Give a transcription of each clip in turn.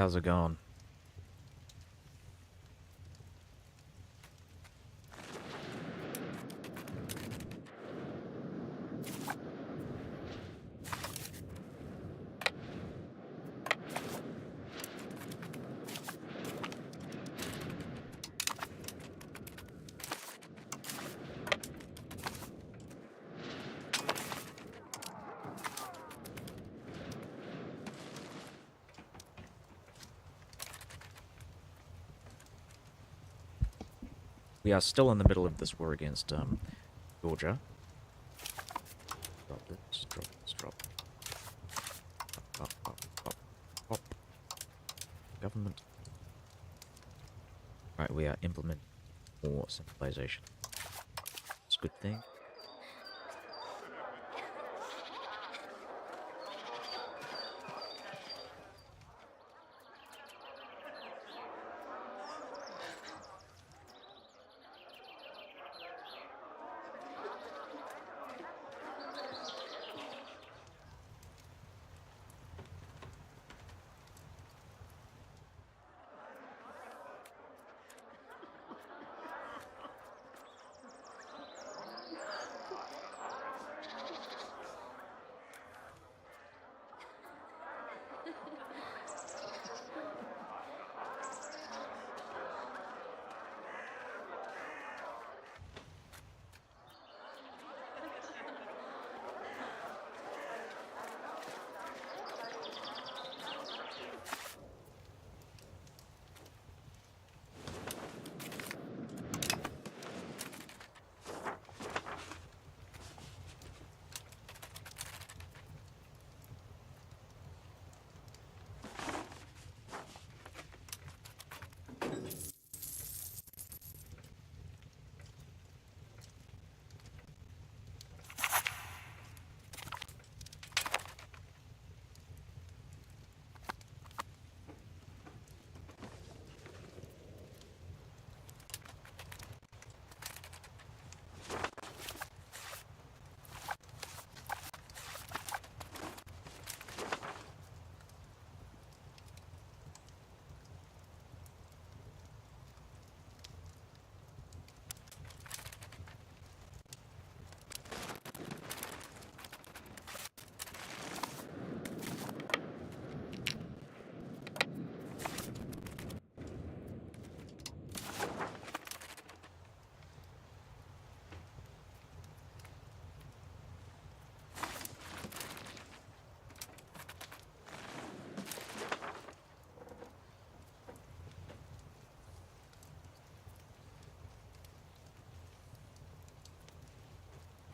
How's it going? We are still in the middle of this war against Georgia. Drop this, drop this, drop. Up, up, up, up. Government. Alright, we are implementing more centralization. It's a good thing.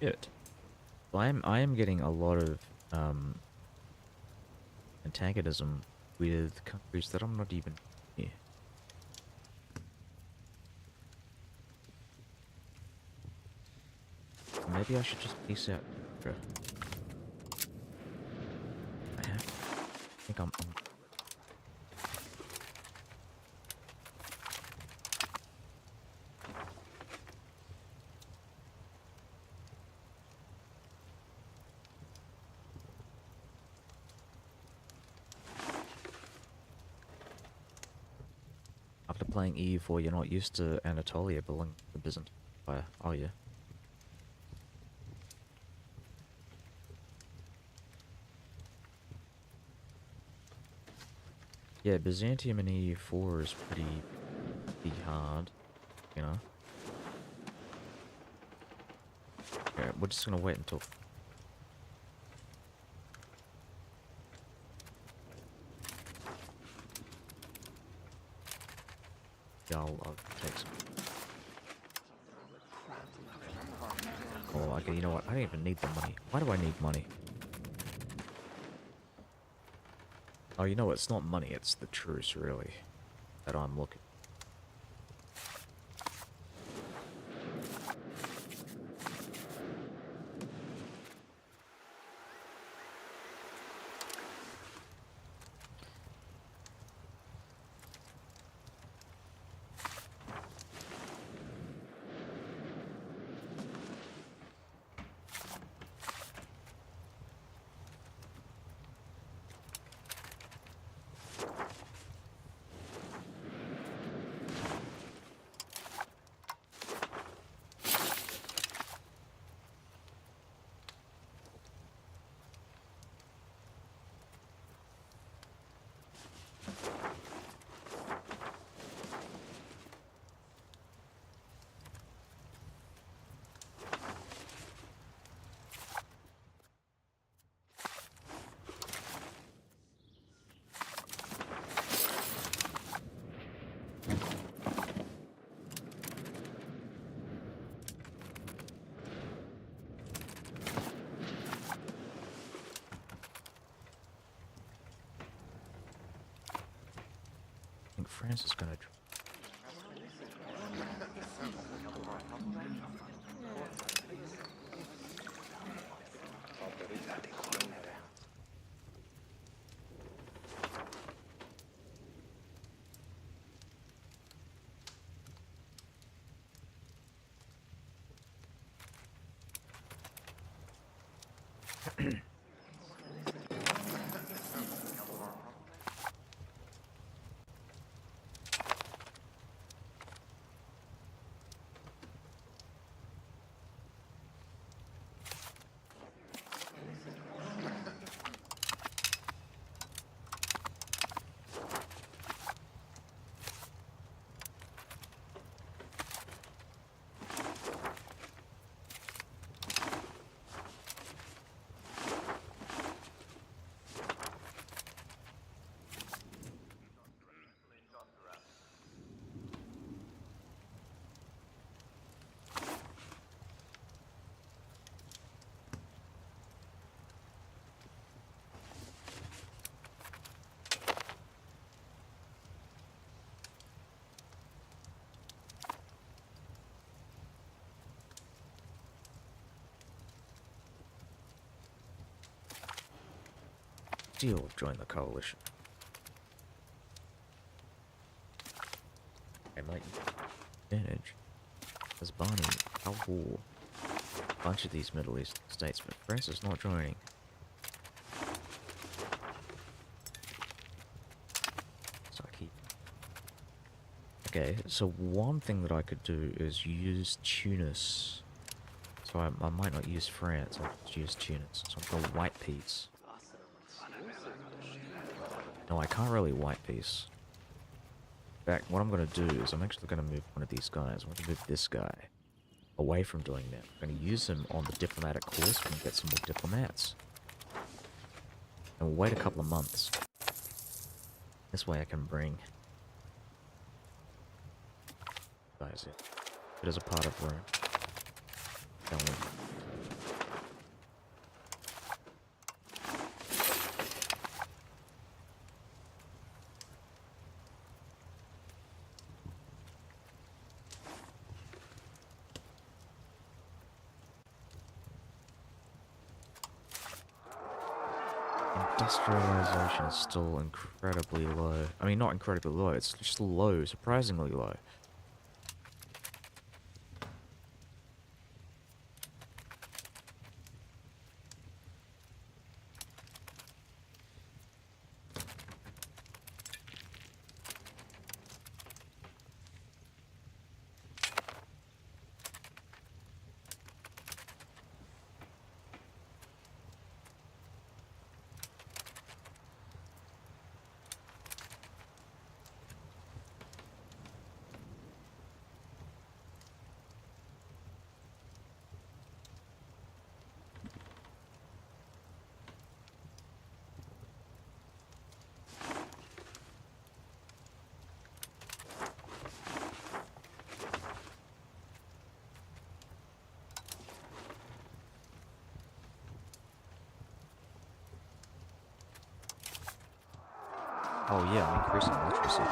Good. Well, I am getting a lot of antagonism with countries that I'm not even near. Maybe I should just peace out. Bruh. I think I'm after playing EU4, you're not used to Anatolia belonging to the Byzantine Empire, are you? Yeah, Byzantium in EU4 is pretty hard, you know? Yeah, we're just gonna wait until... Yeah, I'll take some. Oh, okay, you know what? I don't even need the money. Why do I need money? Oh, you know what? It's not money, it's the truce, really, that I'm looking. think France is gonna... Still join the coalition. I might advantage as Barney, our war. A bunch of these Middle East states, but France is not joining. So I keep... Okay, so one thing that I could do is use Tunis. So I might not use France, I'll just use Tunis. So I'll go white peas. No, I can't really white peas. In fact, what I'm going to do is I'm actually going to move one of these guys. I'm going to move this guy away from doing that. I'm going to use him on the diplomatic course and get some more diplomats. And we'll wait a couple of months. This way I can bring guys in. It is a part of Rome. Don't we? Industrialization is still incredibly low. I mean, not incredibly low, it's just low, surprisingly low. Oh yeah, I'm increasing literacy.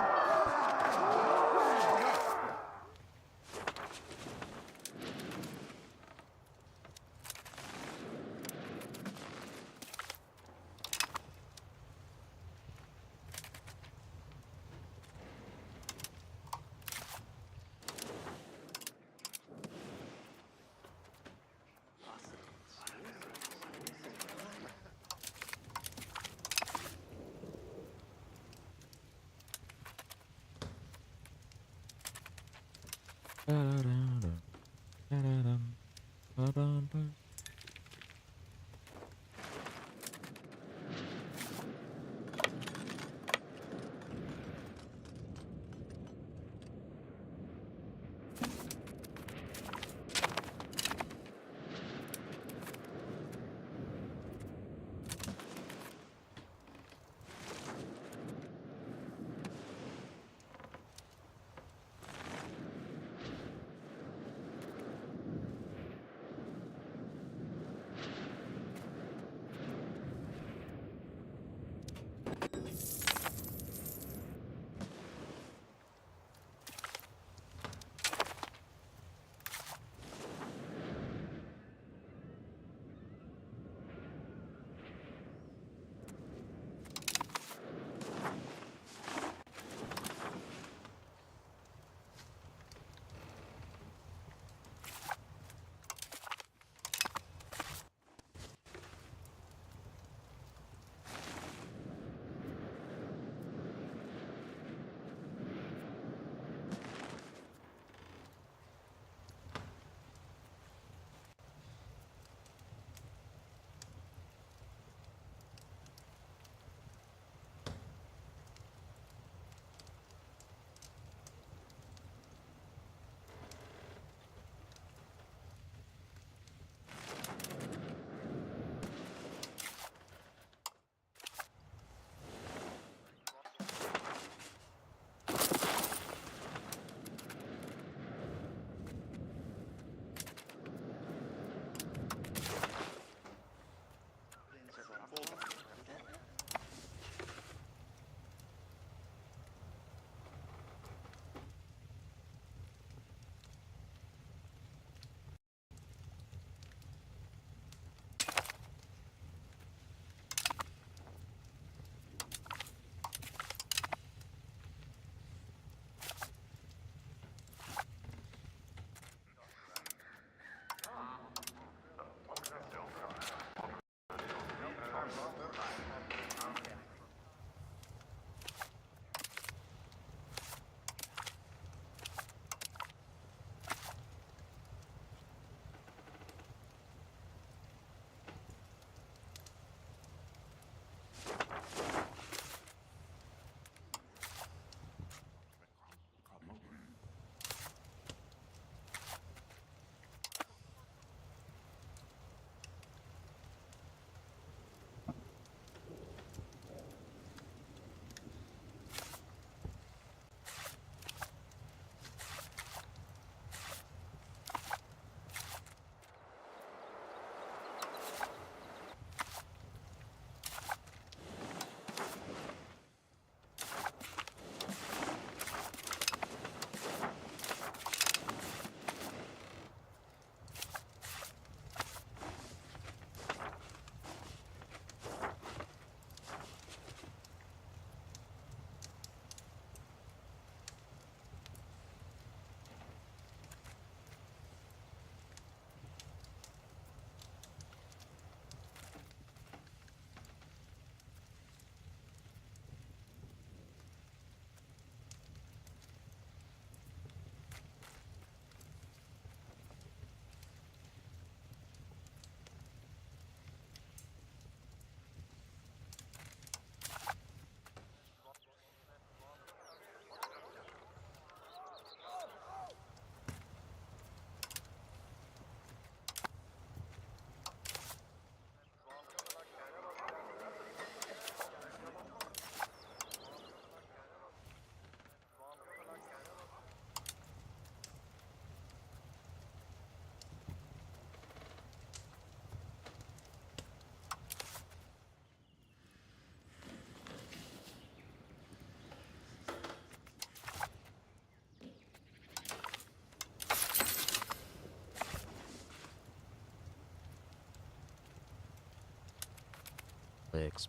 legs.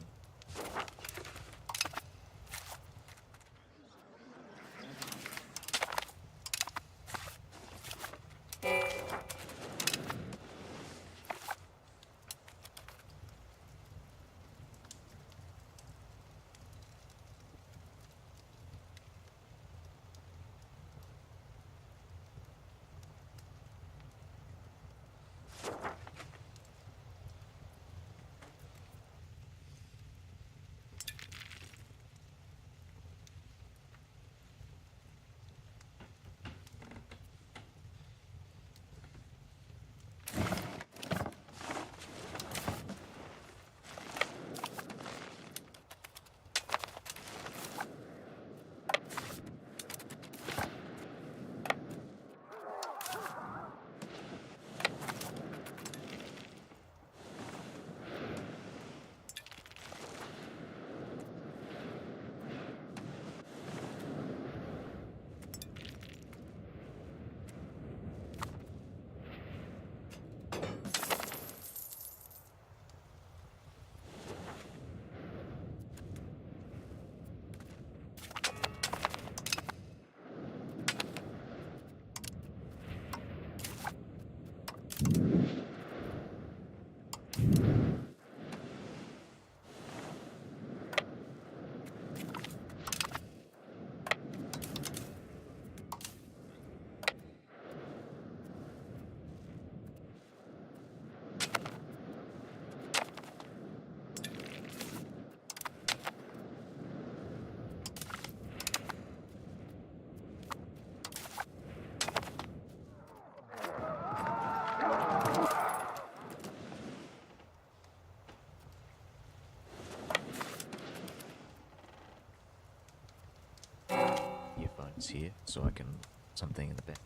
Earphones here, so I can something in the back.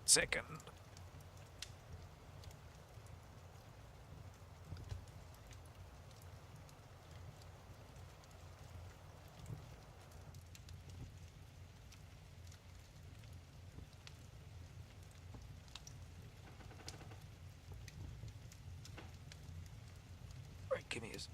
Second. Right, give me his.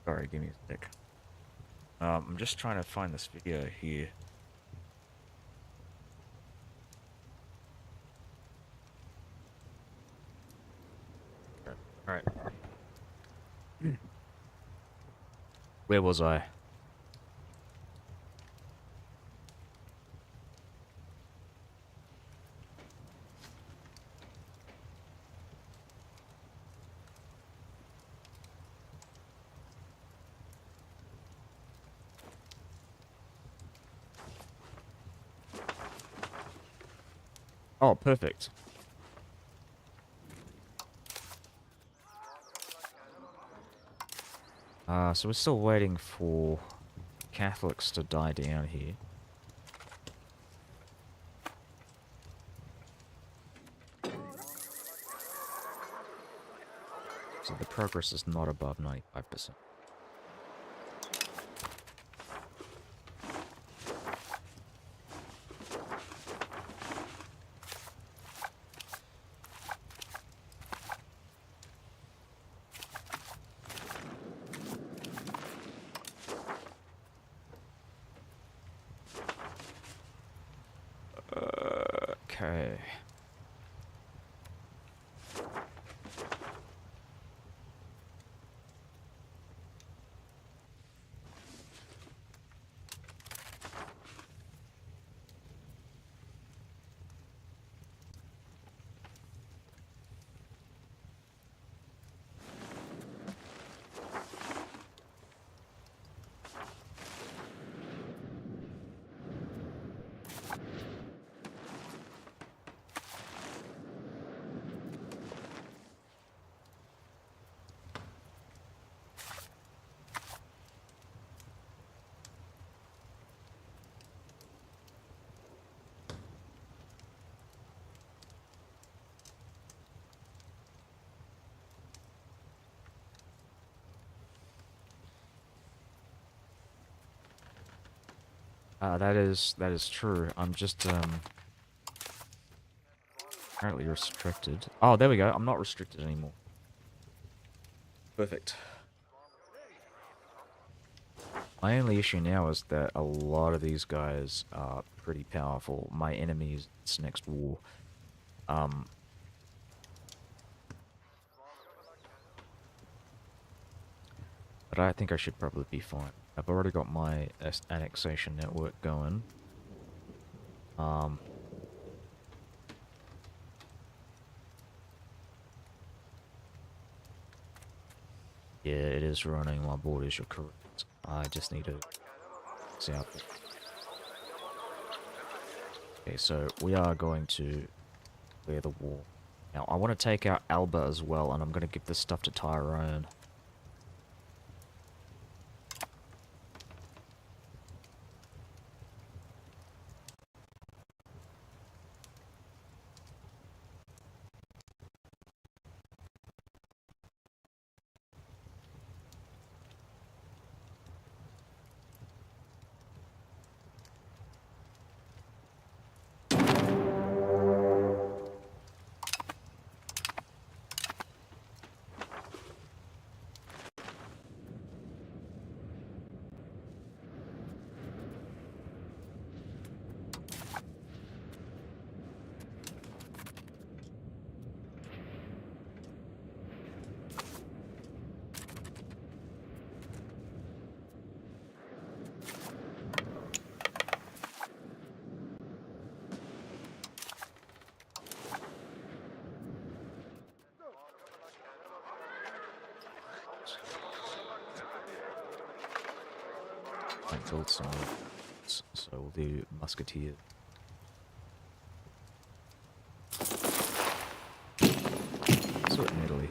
Sorry, give me a sec. I'm just trying to find this video here. Alright. Where was I? Oh, perfect. So we're still waiting for Catholics to die down here. So the progress is not above 95%. Okay. That is true. I'm just apparently restricted. Oh, there we go. I'm not restricted anymore. Perfect. My only issue now is that a lot of these guys are pretty powerful. My enemies this next war. But I think I should probably be fine. I've already got my annexation network going. Yeah, it is running my borders, you're correct. I just need to south. Okay, so we are going to clear the wall. Now, I want to take out Alba as well, and I'm going to give this stuff to Tyrone. I build some units, so we'll do musketeer. So in Italy.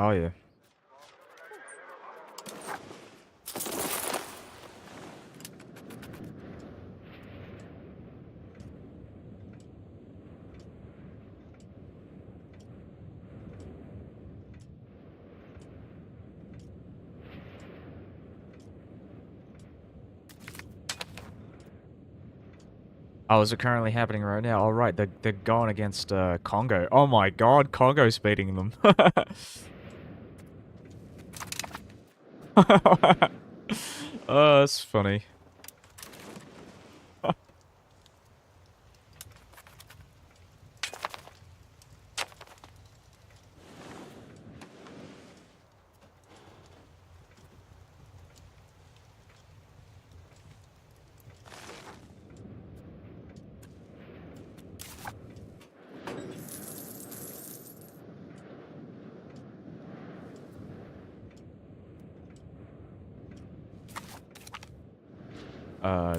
Oh yeah. Oh, is it currently happening right now? Oh, right, they're going against Congo. Oh my god, Congo's beating them. Oh, that's funny.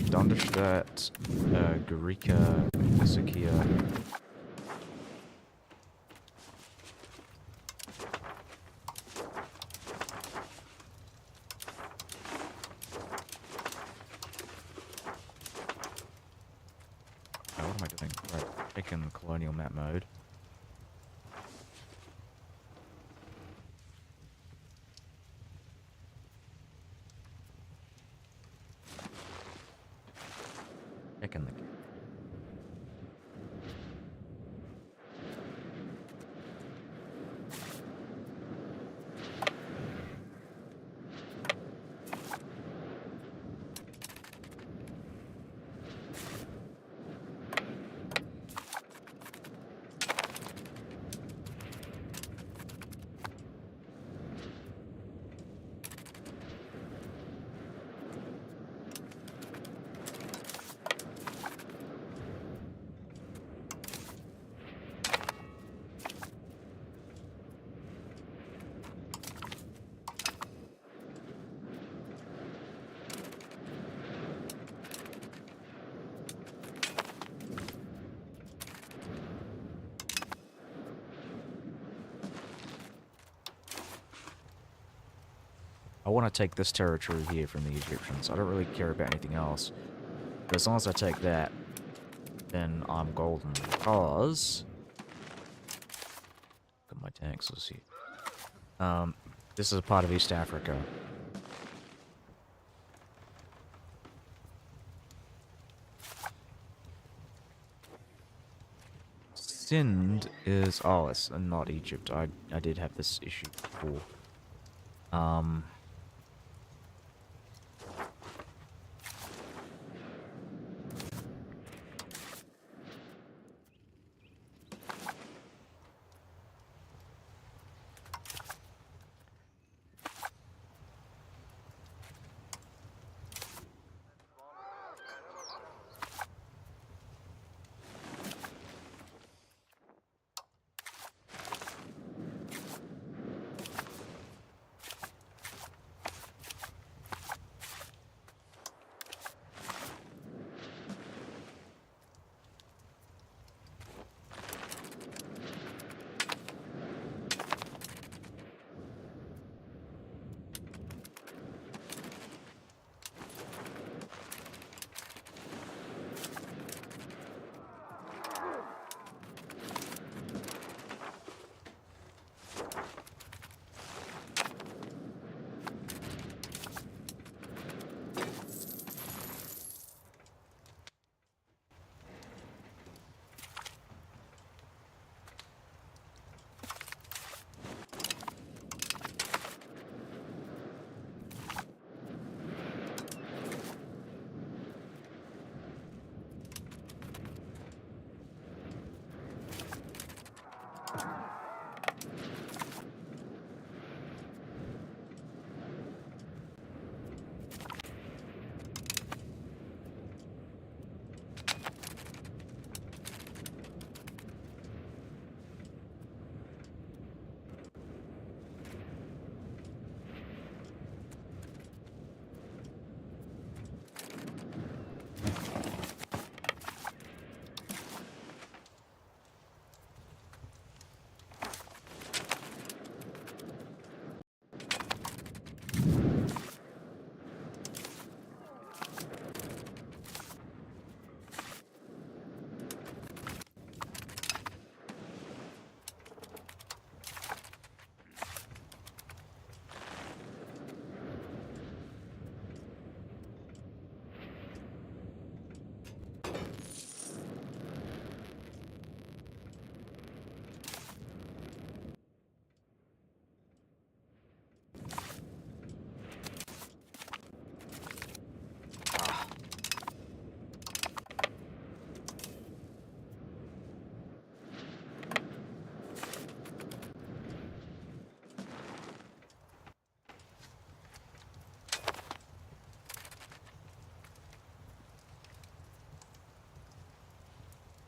Donderstadt, Gorica, Isakia. Oh, what am I doing? Right, taking colonial map mode. Checking the... I want to take this territory here from the Egyptians. I don't really care about anything else. But as long as I take that, then I'm golden. Because... Look at my taxes here. This is a part of East Africa. Sind is... Oh, it's not Egypt. I did have this issue before.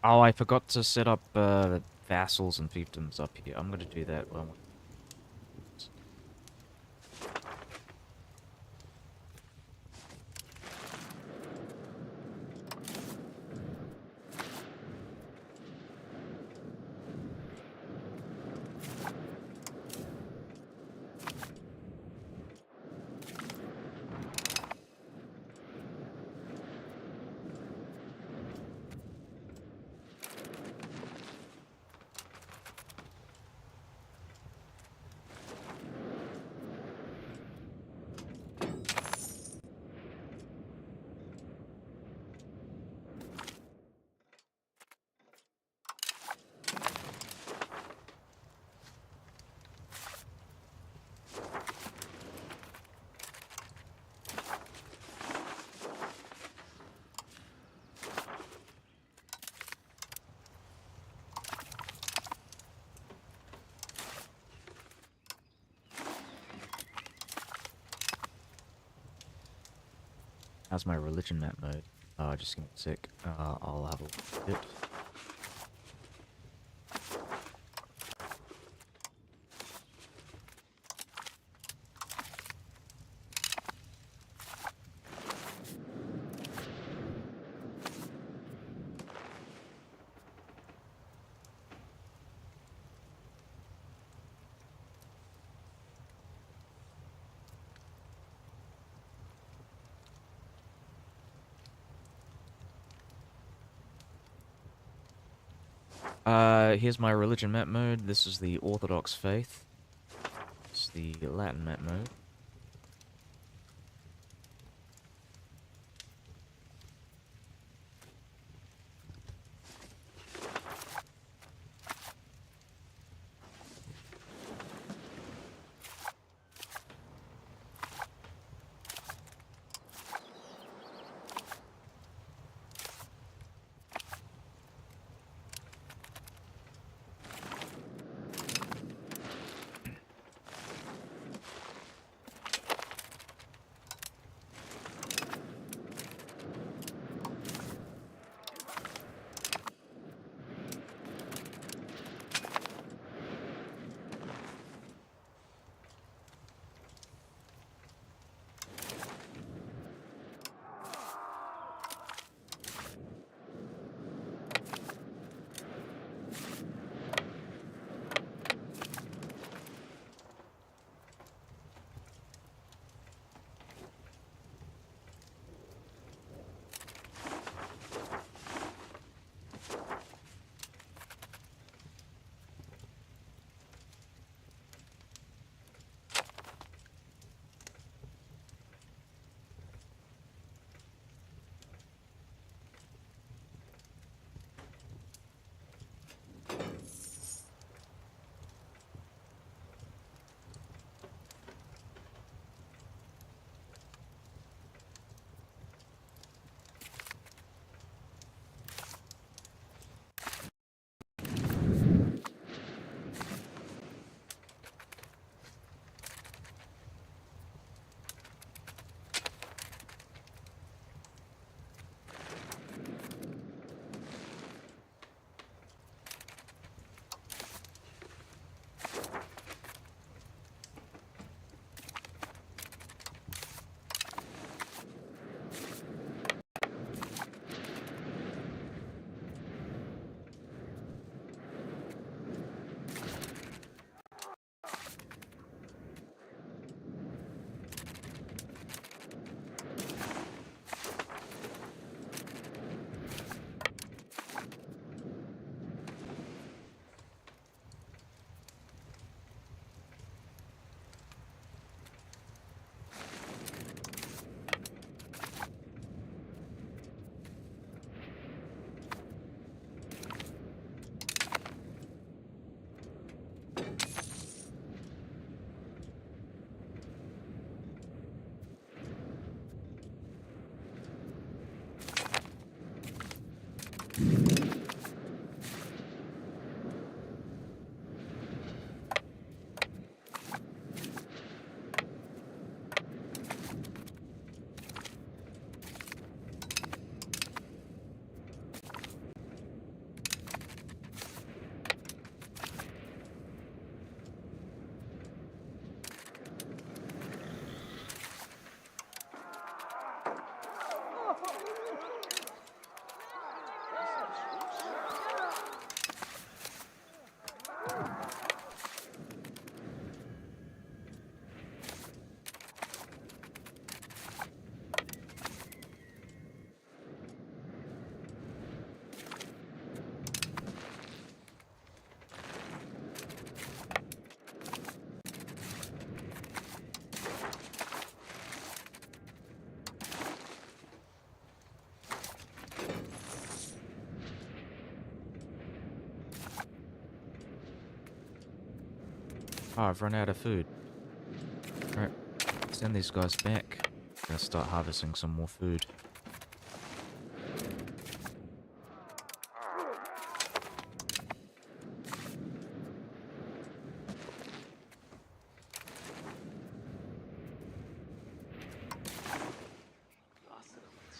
Oh, I forgot to set up vassals and fiefdoms up here. I'm gonna do that while how's my religion map mode? Just give me a sec. I'll have a look at it. Here's my religion map mode. This is the Orthodox faith. It's the Latin map mode. Oh, I've run out of food. Alright, send these guys back. Gonna start harvesting some more food.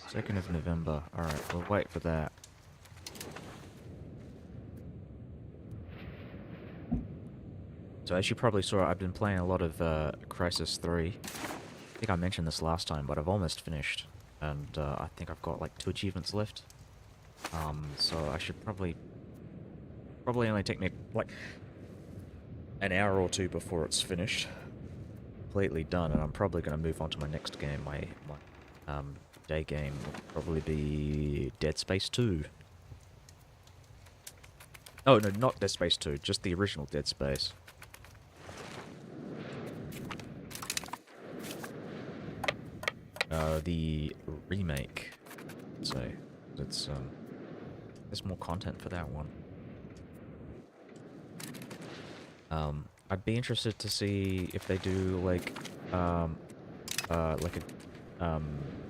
Second of November. Alright, we'll wait for that. So as you probably saw, I've been playing a lot of Crisis 3. I think I mentioned this last time, but I've almost finished. And I think I've got like 2 achievements left. So I should probably only take me like an hour or two before it's finished. Completely done, and I'm probably going to move on to my next game. My day game will probably be Dead Space 2. Oh, no, not Dead Space 2, just the original Dead Space. The remake, so it's there's more content for that one. I'd be interested to see if they do like a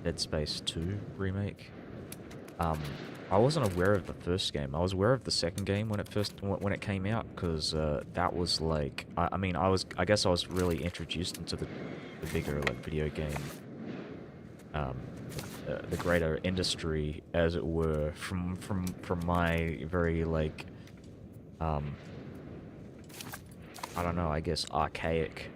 Dead Space 2 remake. I wasn't aware of the first game. I was aware of the second game when it came out, because that was like I mean I guess I was really introduced into the bigger like video game, the greater industry, as it were, from my very like I don't know, I guess archaic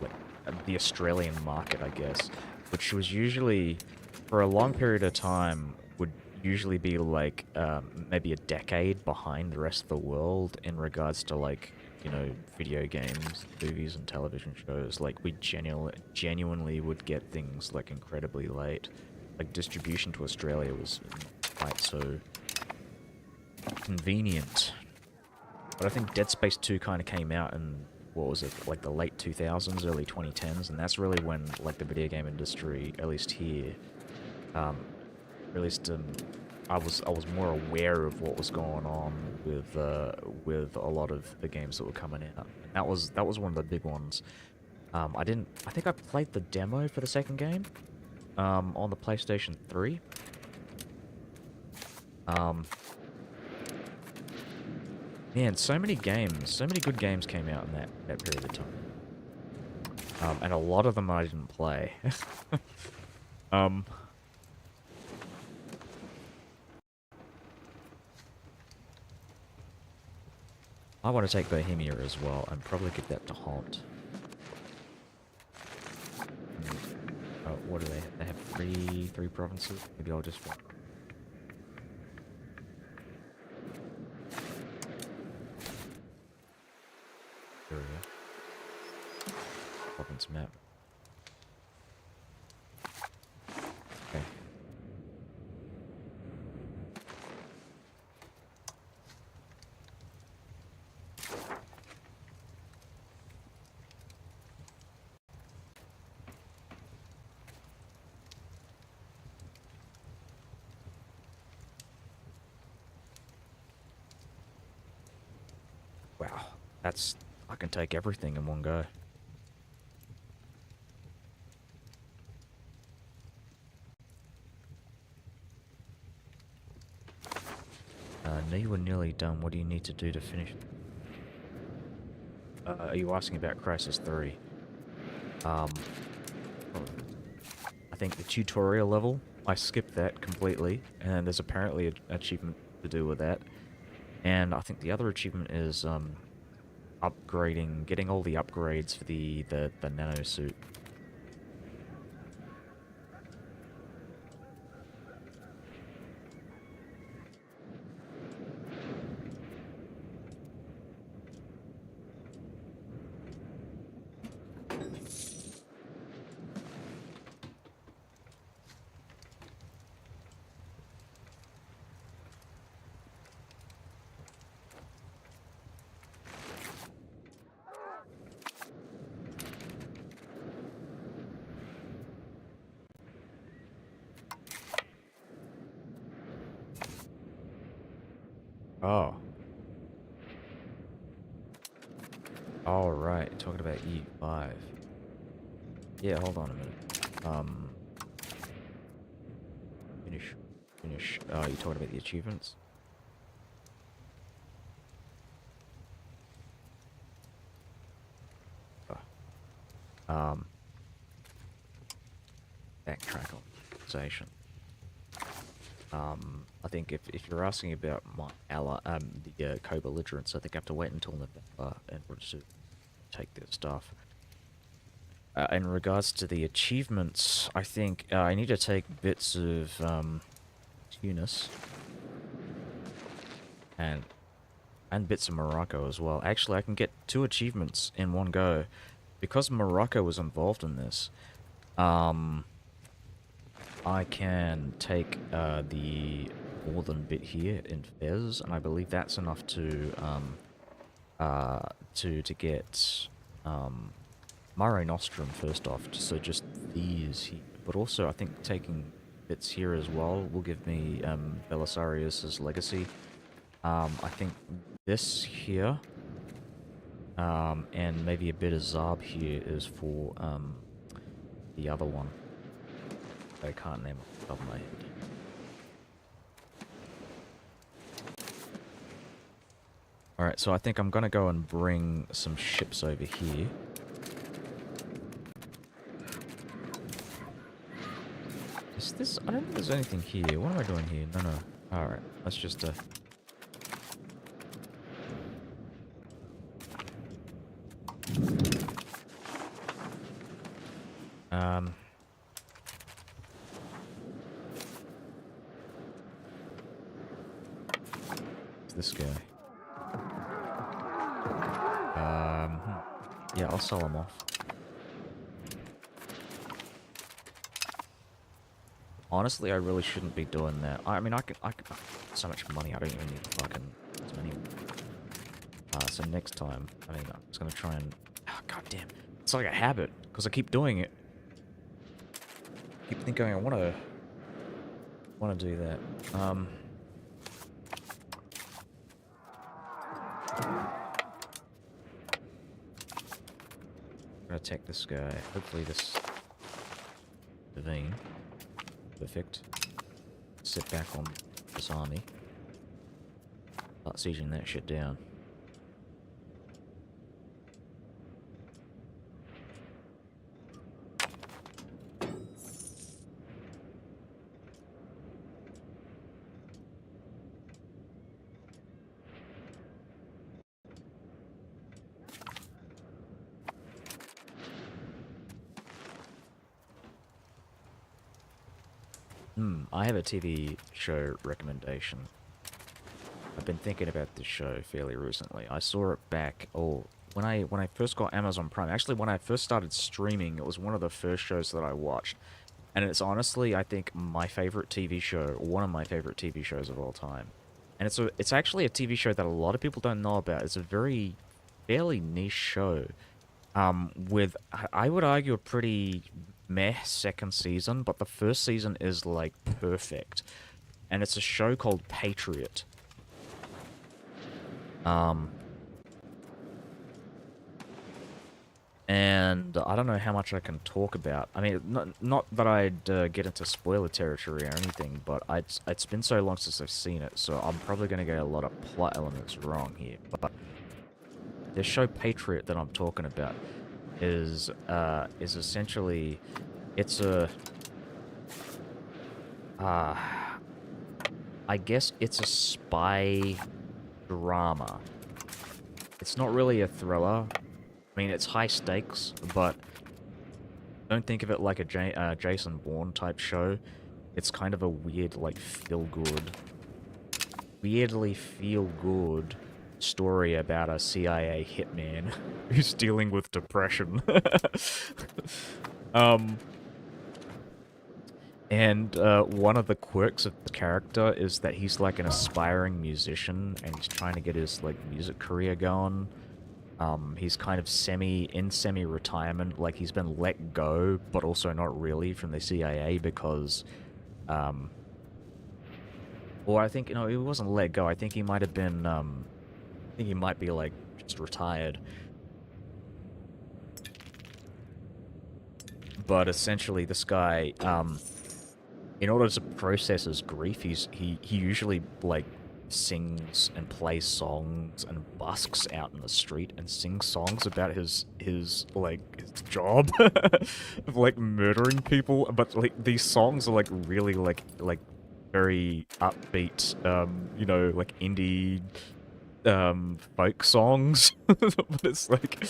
like the Australian market, I guess, which was usually, for a long period of time, would usually be like maybe a decade behind the rest of the world in regards to like, you know, video games, movies, and television shows. Like we genuinely would get things like incredibly late. Like distribution to Australia was not quite so convenient. But I think Dead Space 2 kind of came out in, what was it, like the late 2000s, early 2010s, and that's really when like the video game industry, at least here, at least I was more aware of what was going on with a lot of the games that were coming out. And that was one of the big ones. I think I played the demo for the second game on the PlayStation 3. Man, so many games, so many good games came out in that period of time. And a lot of them I didn't play. I want to take Bohemia as well, and probably give that to Haunt. What do they have? They have three provinces? Maybe I'll just... There we go. Province map. Okay. Wow, that's... I can take everything in one go. No, you were nearly done. What do you need to do to finish? Are you asking about Crisis 3? I think the tutorial level, I skipped that completely, and there's apparently an achievement to do with that. And I think the other achievement is upgrading, getting all the upgrades for the nano suit. Oh. All right. Talking about E5. Yeah, hold on a minute. Finish. Finish. Oh, you're talking about the achievements? Oh. Backtrack on conversation. I think if you're asking about my ally, the co-belligerents, I think I have to wait until November in order to take their stuff. In regards to the achievements, I think I need to take bits of Tunis and bits of Morocco as well. Actually, I can get 2 achievements in one go because Morocco was involved in this. I can take the northern bit here in Fez, and I believe that's enough to get Mare Nostrum first off. So just these here, but also I think taking bits here as well will give me Belisarius's legacy. I think this here and maybe a bit of Zarb here is for the other one. I can't name off the top of my head. Alright, so I think I'm gonna go and bring some ships over here. Is this... I don't think there's anything here. What am I doing here? No, no. Alright, let's just... This guy. Yeah, I'll sell him off. Honestly, I really shouldn't be doing that. I mean, I can so much money, I don't even need fucking as many. So next time, I mean, I'm just gonna try and... Oh, God damn. It's like a habit, because I keep doing it. I keep thinking I wanna do that. I'm gonna attack this guy. Hopefully this... Devine. Perfect. Sit back on this army. Start sieging that shit down. I have a TV show recommendation. I've been thinking about this show fairly recently. I saw it back, when I first got Amazon Prime. Actually, when I first started streaming, it was one of the first shows that I watched. And it's honestly, I think, my favorite TV show, one of my favorite TV shows of all time. And it's actually a TV show that a lot of people don't know about. It's a fairly niche show. With, I would argue, a pretty meh second season, but the first season is, like, perfect. And it's a show called Patriot. And I don't know how much I can talk about. I mean, not that I'd get into spoiler territory or anything, but it's been so long since I've seen it, so I'm probably going to get a lot of plot elements wrong here. But the show Patriot that I'm talking about is essentially, it's a... I guess it's a spy drama. It's not really a thriller. I mean, it's high stakes, but don't think of it like a Jason Bourne type show. It's kind of a weird, like, weirdly feel-good story about a CIA hitman who's dealing with depression. And one of the quirks of the character is that he's like an aspiring musician, and he's trying to get his like music career going. He's kind of semi-retirement, like he's been let go, but also not really from the CIA because Or I think, he wasn't let go. I think he might have been, I think he might be, like, just retired. But essentially, this guy, in order to process his grief, he usually, like, sings and plays songs and busks out in the street and sings songs about his job of, like, murdering people. But, like, these songs are, like, really, like, very upbeat, like, indie, folk songs. But it's, like,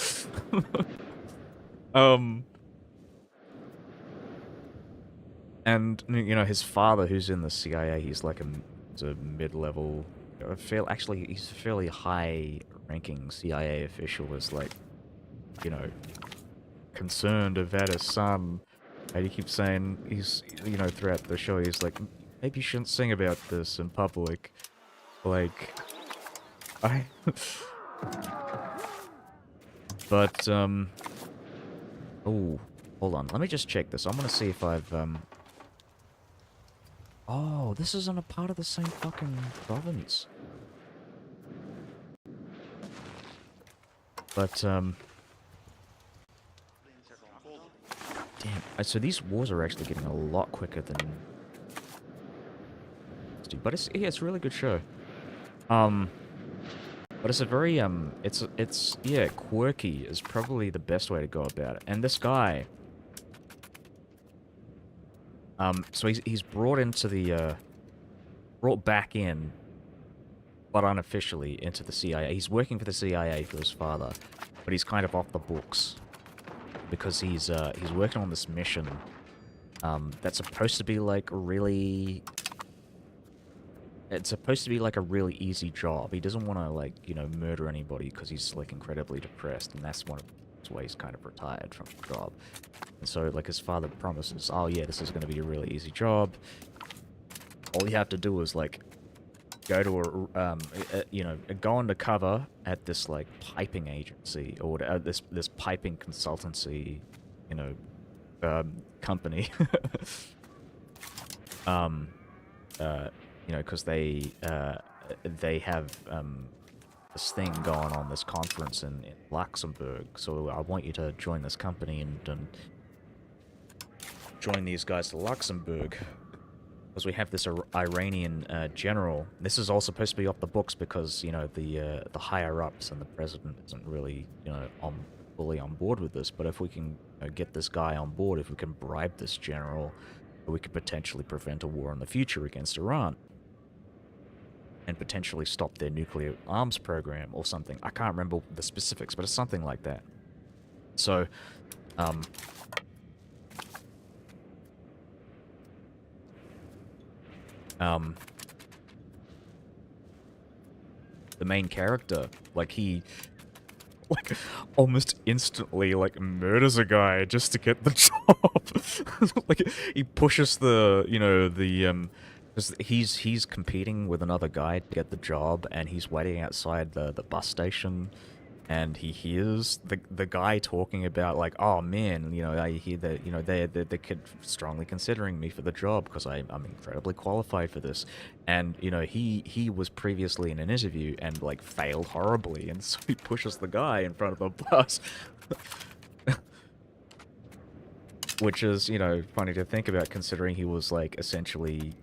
um... And, his father, who's in the CIA, he's like he's a mid-level, actually, he's a fairly high-ranking CIA official, is like, you know, concerned about his son. And he keeps saying, throughout the show, he's like, maybe you shouldn't sing about this in public. Like, I... But, oh, hold on, let me just check this. I'm gonna see if I've, Oh, this isn't a part of the same fucking province. But, damn. So these wars are actually getting a lot quicker than... But yeah, it's a really good show. But it's a very, yeah, quirky is probably the best way to go about it. And this guy... so he's brought into the, brought back in, but unofficially, into the CIA. He's working for the CIA for his father, but he's kind of off the books because he's working on this mission, that's supposed to be like really... It's supposed to be like a really easy job. He doesn't want to, like, murder anybody because he's, like, incredibly depressed, and that's one of his ways kind of retired from the job. And so, like, his father promises, oh yeah, this is going to be a really easy job. All you have to do is, like, go to go undercover at this, like, piping agency, or this piping consultancy, company. Because they have this thing going on, this conference in Luxembourg. So I want you to join this company and join these guys to Luxembourg. Because we have this Iranian general. This is all supposed to be off the books because, the higher-ups and the president isn't really, fully on board with this. But if we can get this guy on board, if we can bribe this general, we could potentially prevent a war in the future against Iran. And potentially stop their nuclear arms program or something. I can't remember the specifics, but it's something like that. So, the main character, like, he, like, almost instantly, like, murders a guy just to get the job. Like, he pushes the, he's competing with another guy to get the job, and he's waiting outside the bus station, and he hears the guy talking about, like, oh man, I hear that, they're strongly considering me for the job because I'm incredibly qualified for this. And, he was previously in an interview and, like, failed horribly, and so he pushes the guy in front of the bus. Which is, funny to think about, considering he was, like, essentially,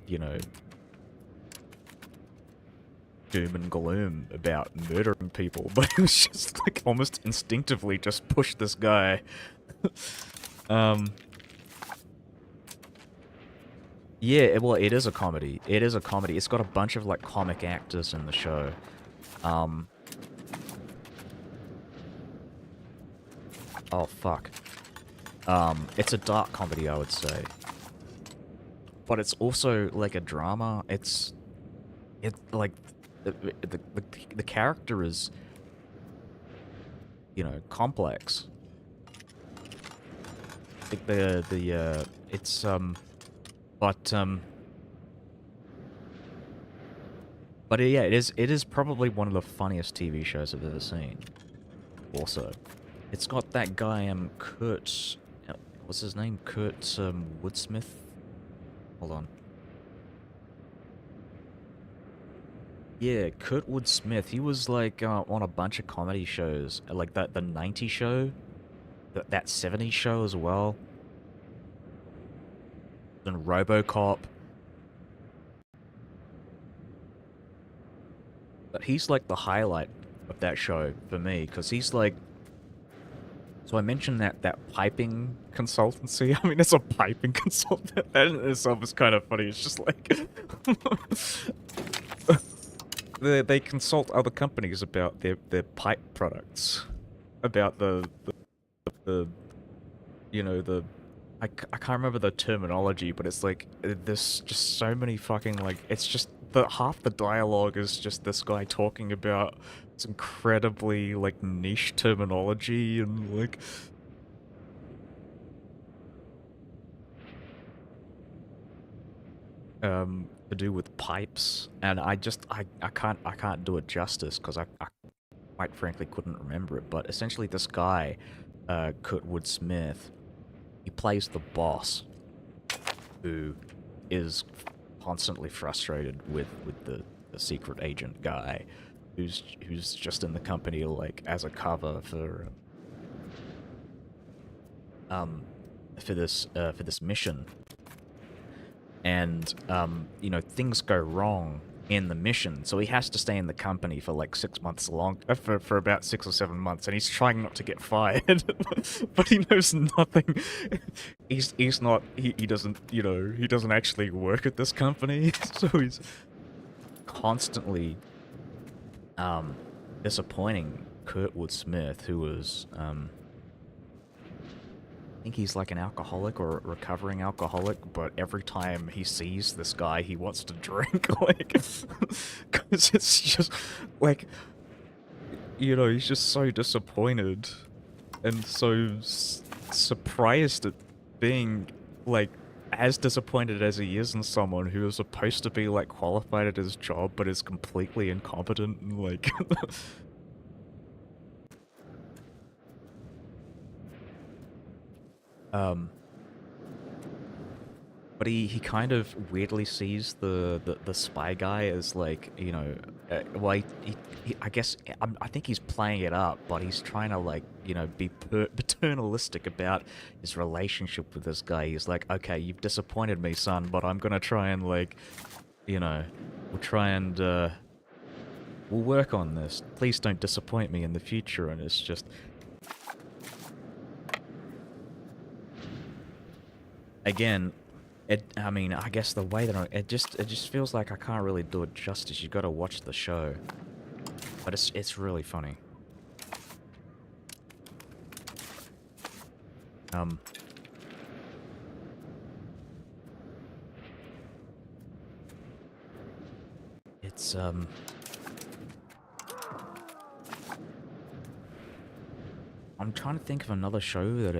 doom and gloom about murdering people, but it was just, like, almost instinctively just push this guy. Yeah, well, it is a comedy. It is a comedy. It's got a bunch of, like, comic actors in the show. Oh, fuck. It's a dark comedy, I would say. But it's also, like, a drama. It's like, the character is, complex. Like, it's, but yeah, it is probably one of the funniest TV shows I've ever seen. Also, it's got that guy, Kurt, what's his name? Kurt, Woodsmith? Hold on. Yeah, Kurtwood Smith. He was like on a bunch of comedy shows, like the '90s show, that '70s show as well, and RoboCop. But he's like the highlight of that show for me because he's like. So I mentioned that piping consultancy. I mean, it's a piping consultant. That in itself is kind of funny. It's just like they consult other companies about their pipe products, about the you know the I can't remember the terminology, but it's like there's just so many fucking like it's just the half the dialogue is just this guy talking about this incredibly like niche terminology and like to do with pipes, and I can't do it justice because I quite frankly couldn't remember it. But essentially, this guy, Kurtwood Smith, he plays the boss who is constantly frustrated with the secret agent guy who's just in the company like as a cover um for this mission. And things go wrong in the mission, so he has to stay in the company for like 6 months long, for about 6 or 7 months, and he's trying not to get fired, but he knows nothing. He's not he doesn't he doesn't actually work at this company, so he's constantly um disappointing Kurtwood Smith, who was think he's like an alcoholic or a recovering alcoholic, but every time he sees this guy, he wants to drink, like, because it's just, like, he's just so disappointed and so surprised at being, like, as disappointed as he is in someone who is supposed to be, like, qualified at his job, but is completely incompetent and, like, um, but he kind of weirdly sees the spy guy as like well I guess I think he's playing it up, but he's trying to like be paternalistic about his relationship with this guy. He's like, okay, you've disappointed me, son, but I'm gonna try and like you know we'll try and we'll work on this. Please don't disappoint me in the future. And it's just again. I mean, I guess the way that it just feels like I can't really do it justice. You got to watch the show, but it's really funny. Um, it's I'm trying to think of another show that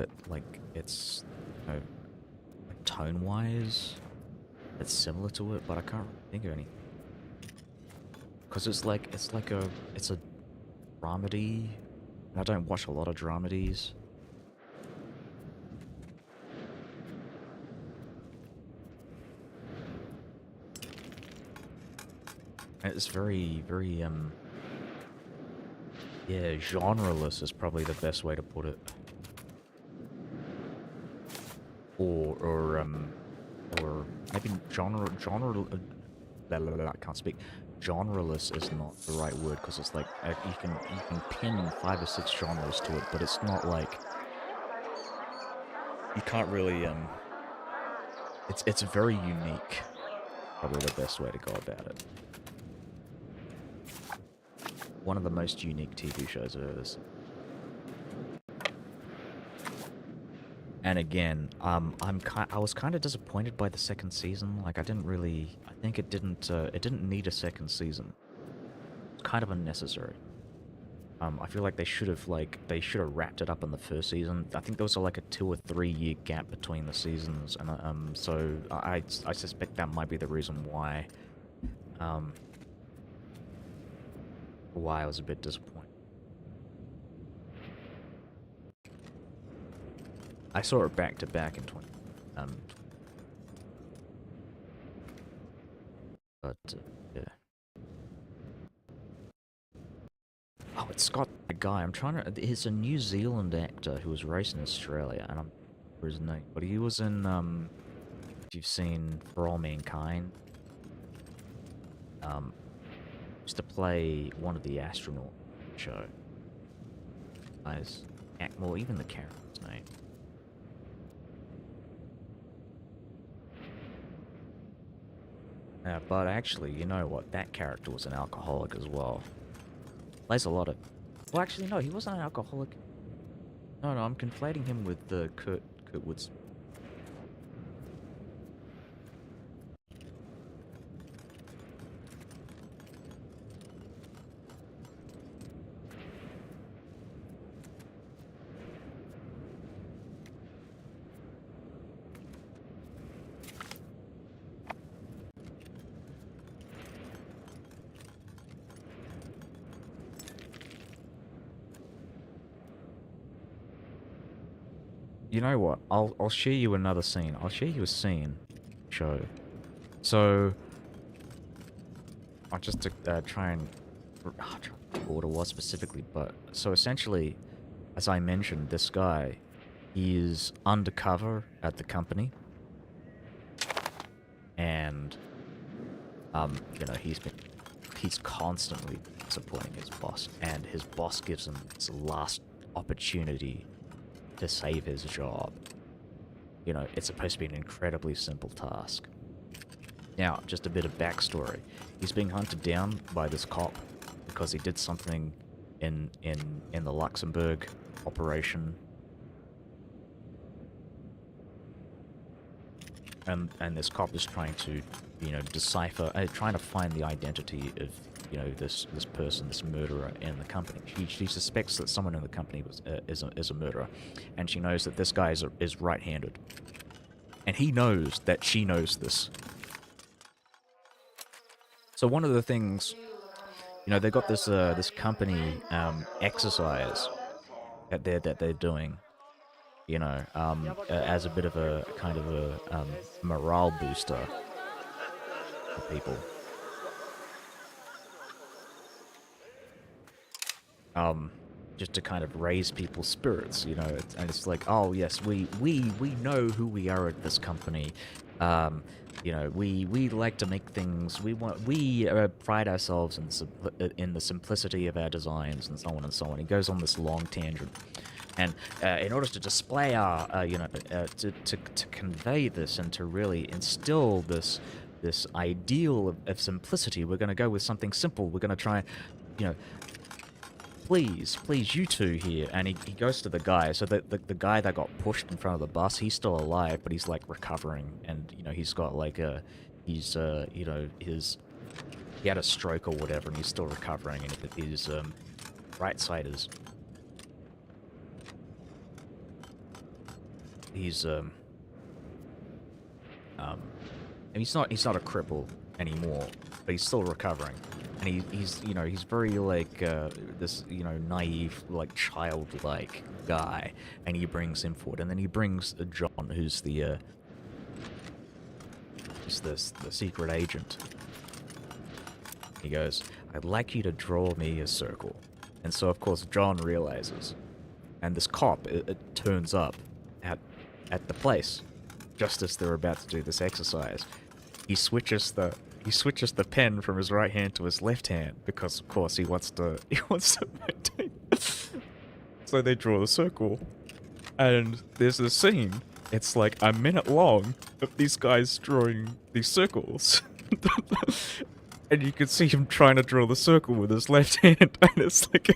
it's like tone wise, it's similar to it, but I can't think of any. Because it's a dramedy. I don't watch a lot of dramedies. And it's very yeah, genreless is probably the best way to put it. Or maybe I can't speak. Genreless is not the right word because it's like you can pin 5 or 6 genres to it, but it's not like you can't really it's very unique. Probably the best way to go about it. One of the most unique TV shows I've ever seen. And again, I was kind of disappointed by the second season. Like I think it didn't need a second season. It's kind of unnecessary. I feel like they should have wrapped it up in the first season. I think there was like a 2 or 3 year gap between the seasons, and so I suspect that might be the reason um, why I was a bit disappointed. I saw it back to back in 20. Um, but yeah. got a guy. I'm trying to. He's a New Zealand actor who was raised in Australia, and I'm for his name, but he was in if you've seen For All Mankind, um, used to play one of the astronauts show. Guys, act more, even the character's name. But actually, you know what? That character was an alcoholic as well. Plays a lot of. Well, actually, no, he wasn't an alcoholic. No, I'm conflating him with the Kurt Woods. You know what? I'll share you another scene. I'll share you a scene. Show. So I'll just try and what it was specifically, but so essentially, as I mentioned, this guy is undercover at the company, and you know, he's constantly disappointing his boss, and his boss gives him his last opportunity to save his job. You know, it's supposed to be an incredibly simple task. Now, just a bit of backstory. He's being hunted down by this cop because he did something in the Luxembourg operation. And this cop is trying to, you know, decipher, trying to find the identity of, you know, this person, this murderer in the company. She suspects that someone in the company is a murderer, and she knows that this guy is right-handed, and he knows that she knows this. So one of the things, you know, they got this this company exercise that they're doing, you know, as a bit of a kind of a morale booster for people. Just to kind of raise people's spirits, you know, and it's like, oh yes, we know who we are at this company. You know, we like to make things. We pride ourselves in the simplicity of our designs, and so on and so on. He goes on this long tangent, and in order to display our, you know, to convey this and to really instill this ideal of simplicity, we're going to go with something simple. We're going to try, you know. Please, you two here. And he goes to the guy. So the guy that got pushed in front of the bus, he's still alive, but he's like recovering. And, you know, he's got like you know, he had a stroke or whatever, and he's still recovering. And his right side is, he's and he's not a cripple anymore, but he's still recovering. And he's you know, he's very like this, you know, naive, like childlike guy, and he brings him forward, and then he brings John, who's the secret agent. He goes, "I'd like you to draw me a circle," and so of course John realizes, and this cop it turns up at the place just as they're about to do this exercise. He switches the pen from his right hand to his left hand because, of course, he wants to maintain. So they draw the circle, and there's a scene. It's like a minute long of these guys drawing these circles, and you can see him trying to draw the circle with his left hand, and it's like,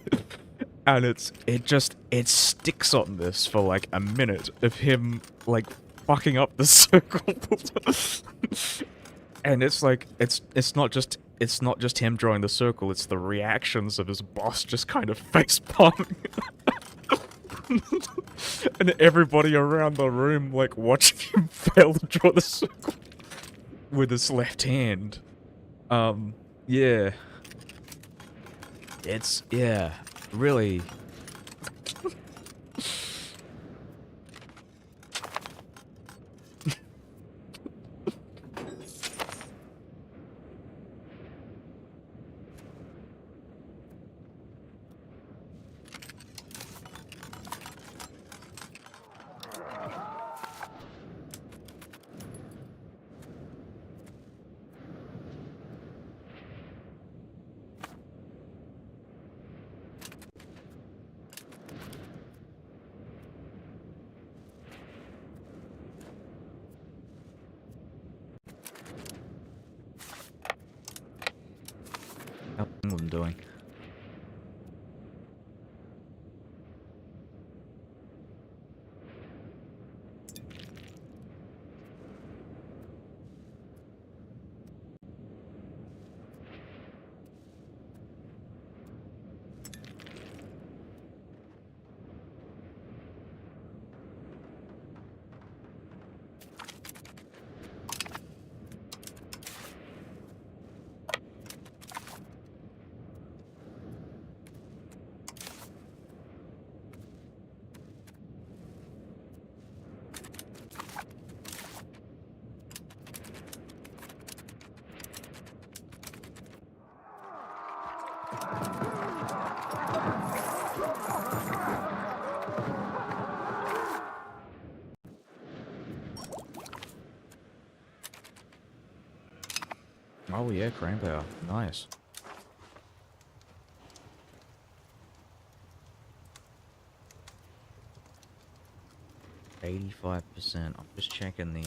and it sticks on this for like a minute of him like fucking up the circle. And it's like, it's not just him drawing the circle, it's the reactions of his boss just kind of face palming. And everybody around the room like watching him fail to draw the circle with his left hand. Yeah. It's, yeah, really. I'm doing. Oh yeah, crane power. Nice. %85%. I'm just checking the...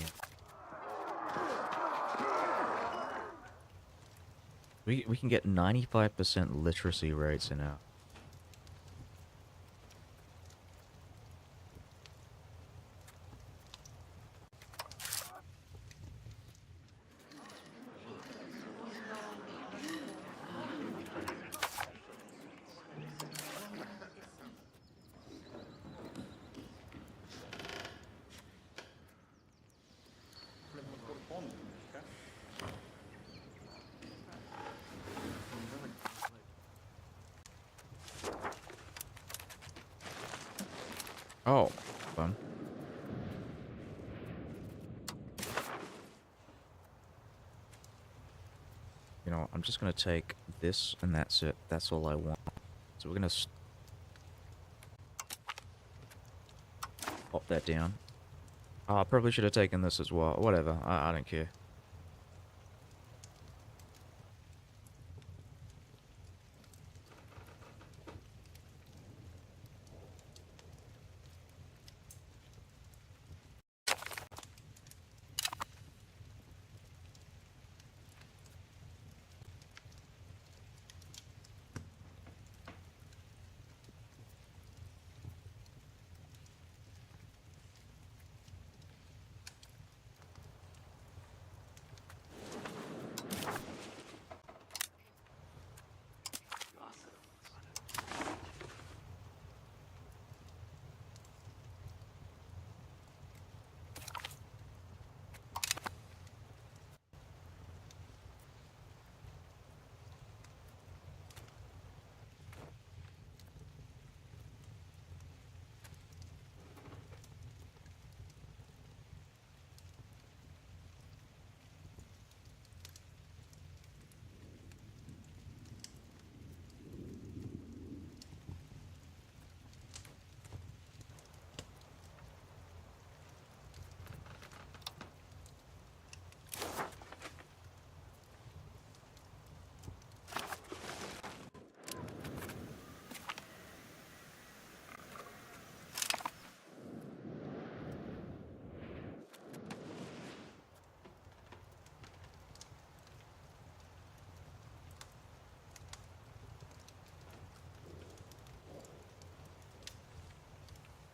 We can get 95% literacy rates in our... Oh, fun. You know, I'm just gonna take this and that's it. That's all I want. So we're gonna pop that down. Oh, I probably should have taken this as well. Whatever. I don't care.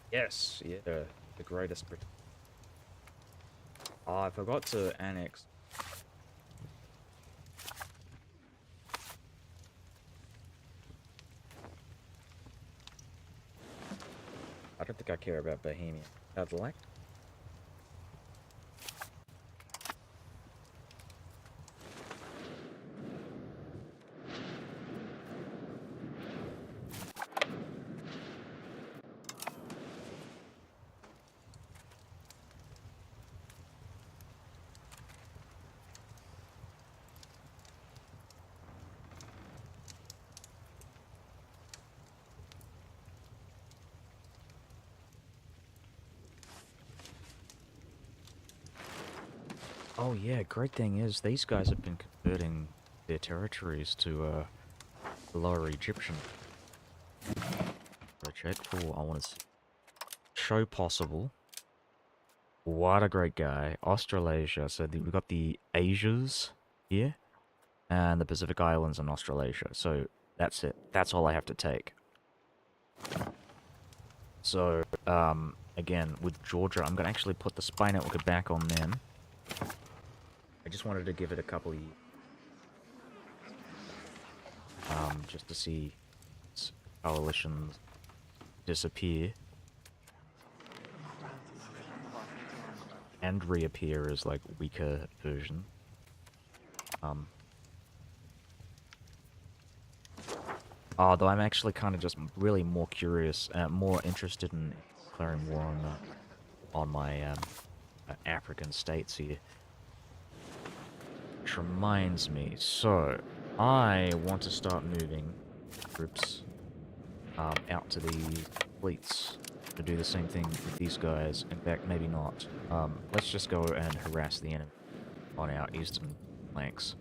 Yes, yeah, the greatest. Oh, I forgot to annex. I don't think I care about Bohemia. I'd like. Oh yeah, great thing is these guys have been converting their territories to Lower Egyptian. Project cool. I want to show possible. What a great guy. Australasia. So we've got the Asias here and the Pacific Islands and Australasia. So That's it. That's all I have to take. So, again, with Georgia, I'm gonna actually put the spy network back on them. I just wanted to give it a couple of years. Just to see coalitions disappear and reappear as like weaker version. Though I'm actually kind of just really more curious, more interested in declaring war on my African states here. Which reminds me, so I want to start moving troops out to the fleets to do the same thing with these guys. In fact, maybe not. Let's just go and harass the enemy on our eastern flanks.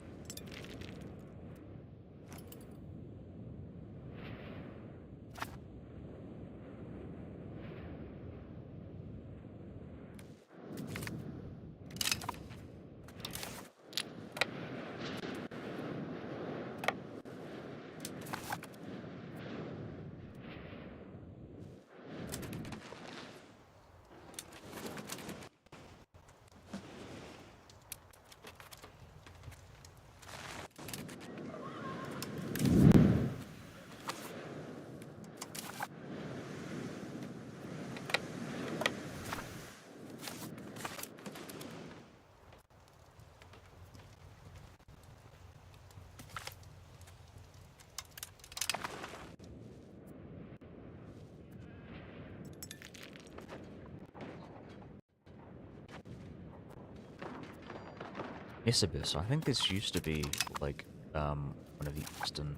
Nisibis. I think this used to be like one of the eastern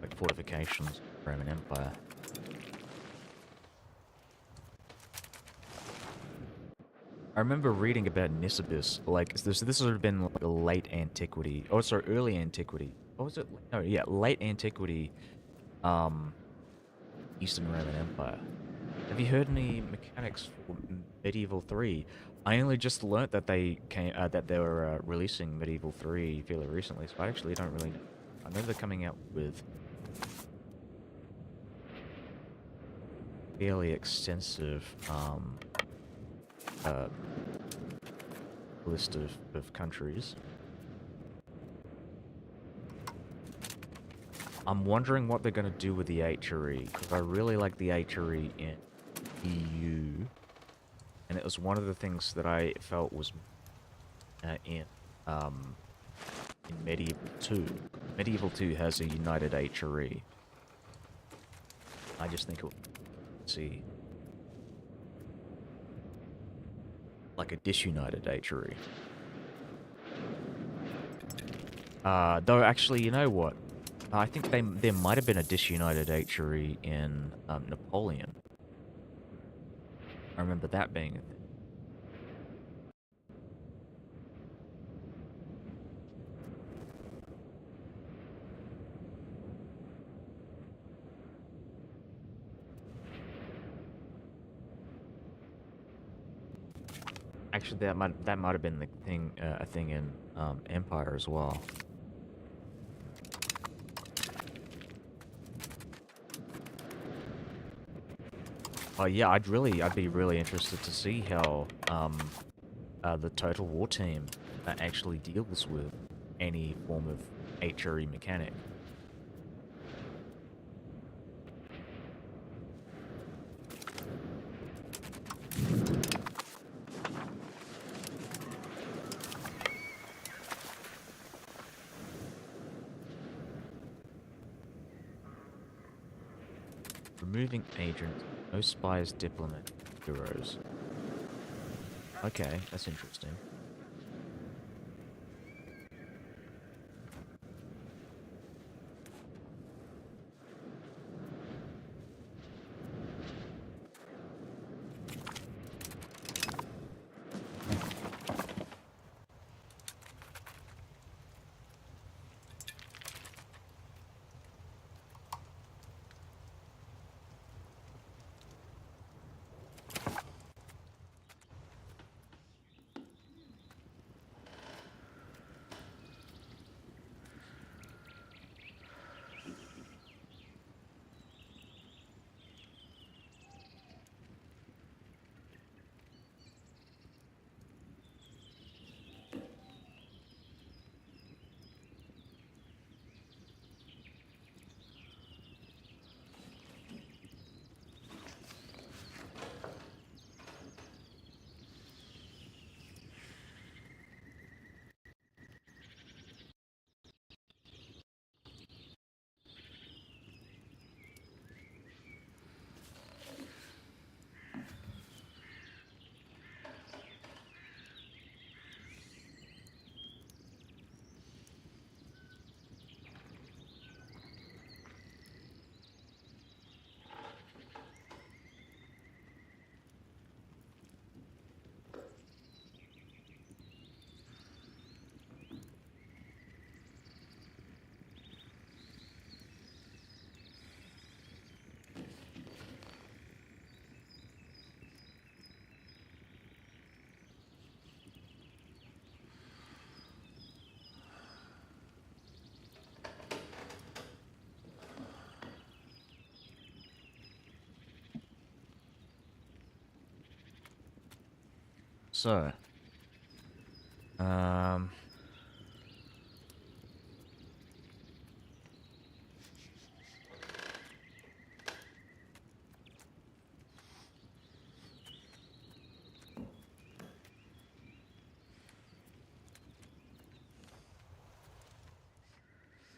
like fortifications of the Roman Empire. I remember reading about Nisibis, like this would have been like a late antiquity. Oh, sorry, early antiquity. What was it? No, yeah, late antiquity, Eastern Roman Empire. Have you heard any mechanics for Medieval 3? I only just learnt that they were releasing Medieval 3 fairly recently, so I actually don't really know. I know they're coming out with fairly extensive uh, list of countries. I'm wondering what they're going to do with the HRE, because I really like the HRE in EU, and it was one of the things that I felt was in Medieval 2. Medieval 2 has a united HRE. I just think it would see like a disunited HRE. Though actually, you know what? I think there might have been a disunited HRE in Napoleon. I remember that being a thing. Actually, that might have been the thing, a thing in Empire as well. Oh yeah, I'd be really interested to see how the Total War team actually deals with any form of HRE mechanic. Removing agents, no spies, diplomat, bureaus. Okay, that's interesting. So, um,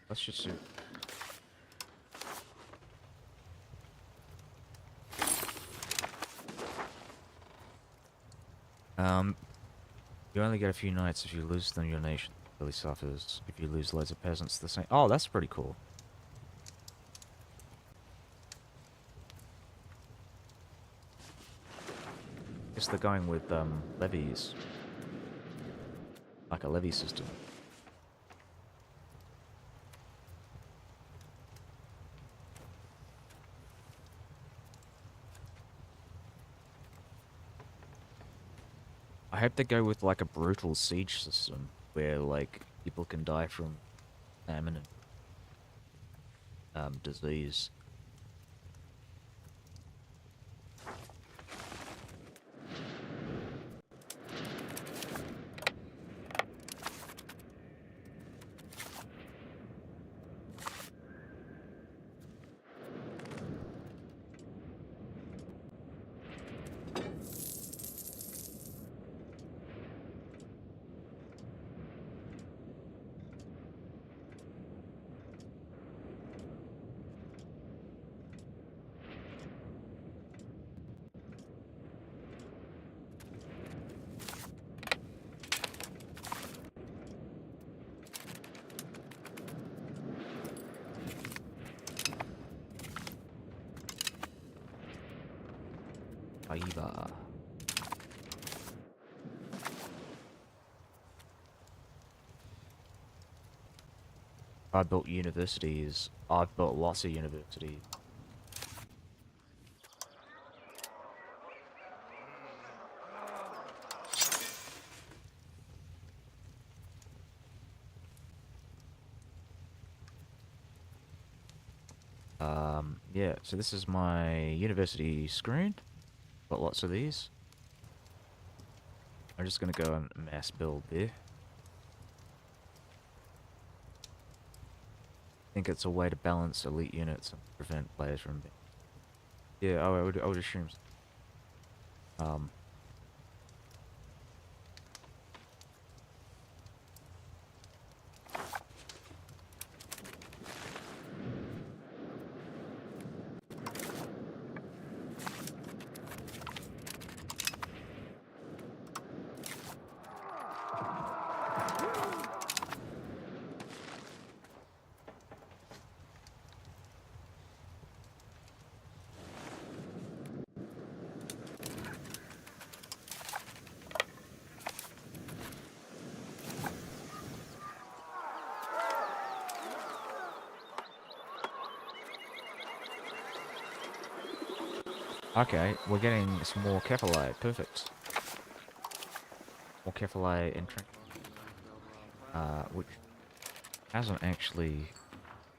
let's just see. You only get a few knights if you lose them. Your nation really suffers. If you lose loads of peasants, the same. Oh, that's pretty cool. Guess they're going with levies, like a levy system. I hope they go with like a brutal siege system where like people can die from famine and disease. Aiva. I built universities. I've built lots of universities. Yeah, so this is my university screen. Got lots of these. I'm just gonna go and mass build there. I think it's a way to balance elite units and prevent players from being... Yeah, I would assume so. Okay, we're getting some more Kefalite. Perfect. More Kefalite entering. Which hasn't actually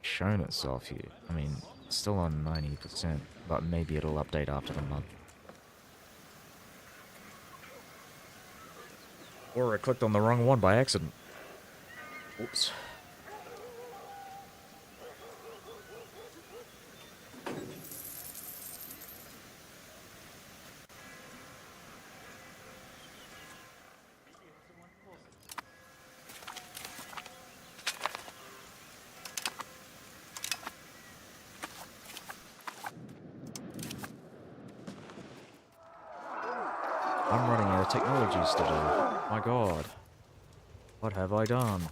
shown itself here. I mean, it's still on 90%, but maybe it'll update after the month. Or I clicked on the wrong one by accident. Oops. I'm running out of technologies to do. My god. What have I done?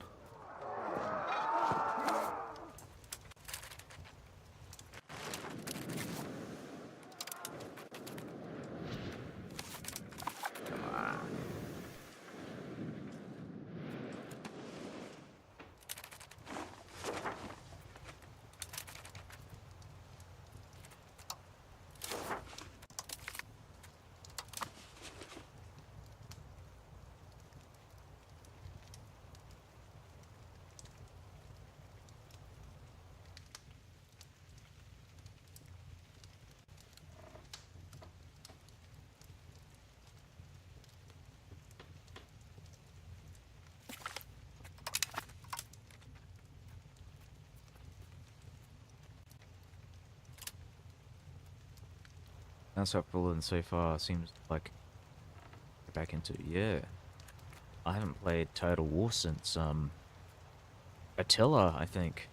That's helpful and so far seems like back into yeah. I haven't played Total War since Attila, I think.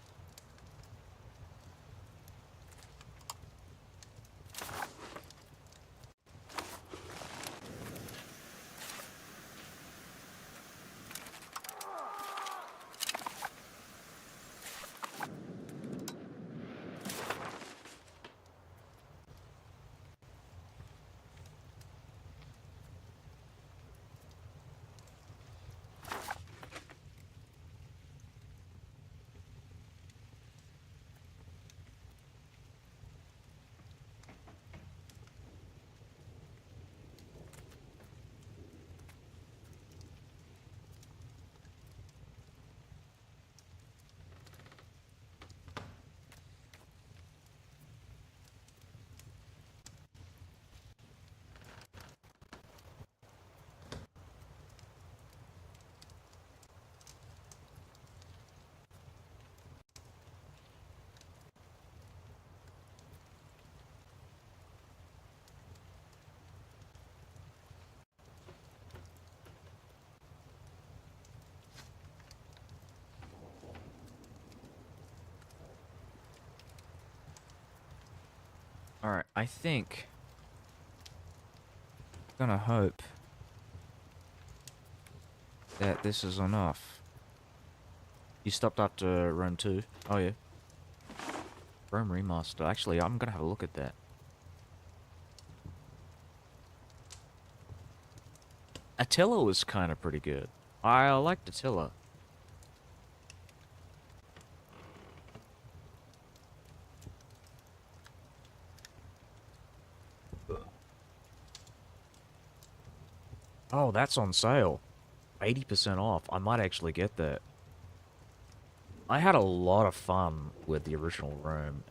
Alright, I think gonna hope that this is enough. You stopped after Rome 2? Oh yeah. Rome Remaster. Actually, I'm gonna have a look at that. Attila was kind of pretty good. I liked Attila. Oh, that's on sale. 80% off. I might actually get that. I had a lot of fun with the original Rome.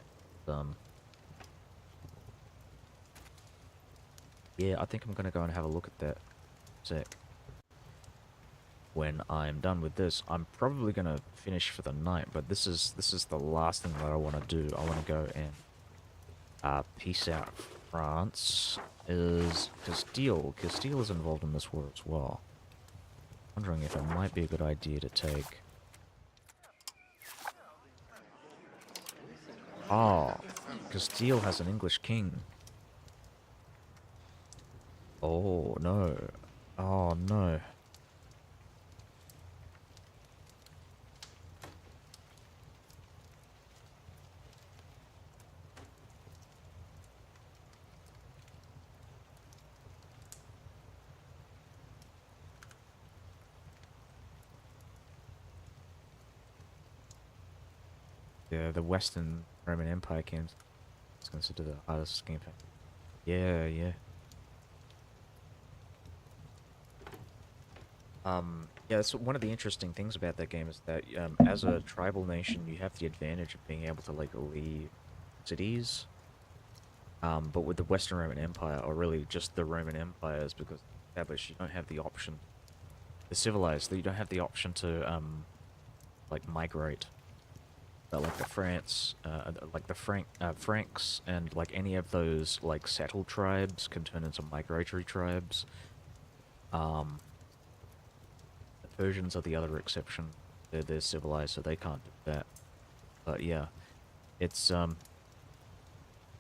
Um, yeah, I think I'm gonna go and have a look at that sec. When I'm done with this, I'm probably gonna finish for the night, but this is the last thing that I want to do. I want to go and peace out France. Is Castile. Castile is involved in this war as well. Wondering if it might be a good idea to take. Oh, Castile has an English king. Oh no. Oh no. Yeah, the Western Roman Empire games. It's considered the hardest game. Yeah, yeah. Yeah, that's one of the interesting things about that game is that as a tribal nation, you have the advantage of being able to like leave cities. But with the Western Roman Empire, or really just the Roman empires, because established, you don't have the option. The civilized, you don't have the option to like migrate. But like the France, like the Franks, and like any of those like settled tribes can turn into migratory tribes. Um, the Persians are the other exception. They're civilized, so they can't do that. But yeah, it's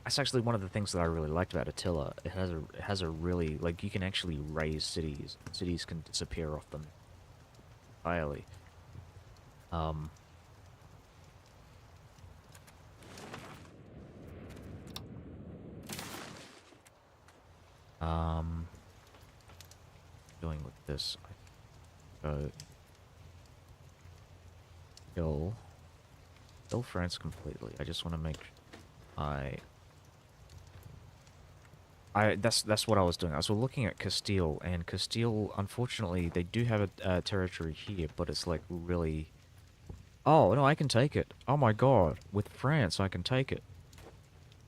that's actually one of the things that I really liked about Attila. It has a really like you can actually raise cities. Cities can disappear off them entirely. Um, um, doing with this, I go kill kill France completely. I just want to make I that's what I was doing. I was looking at Castile, and Castile, unfortunately, they do have a territory here, but it's like really. Oh no, I can take it. Oh my god, with France, I can take it.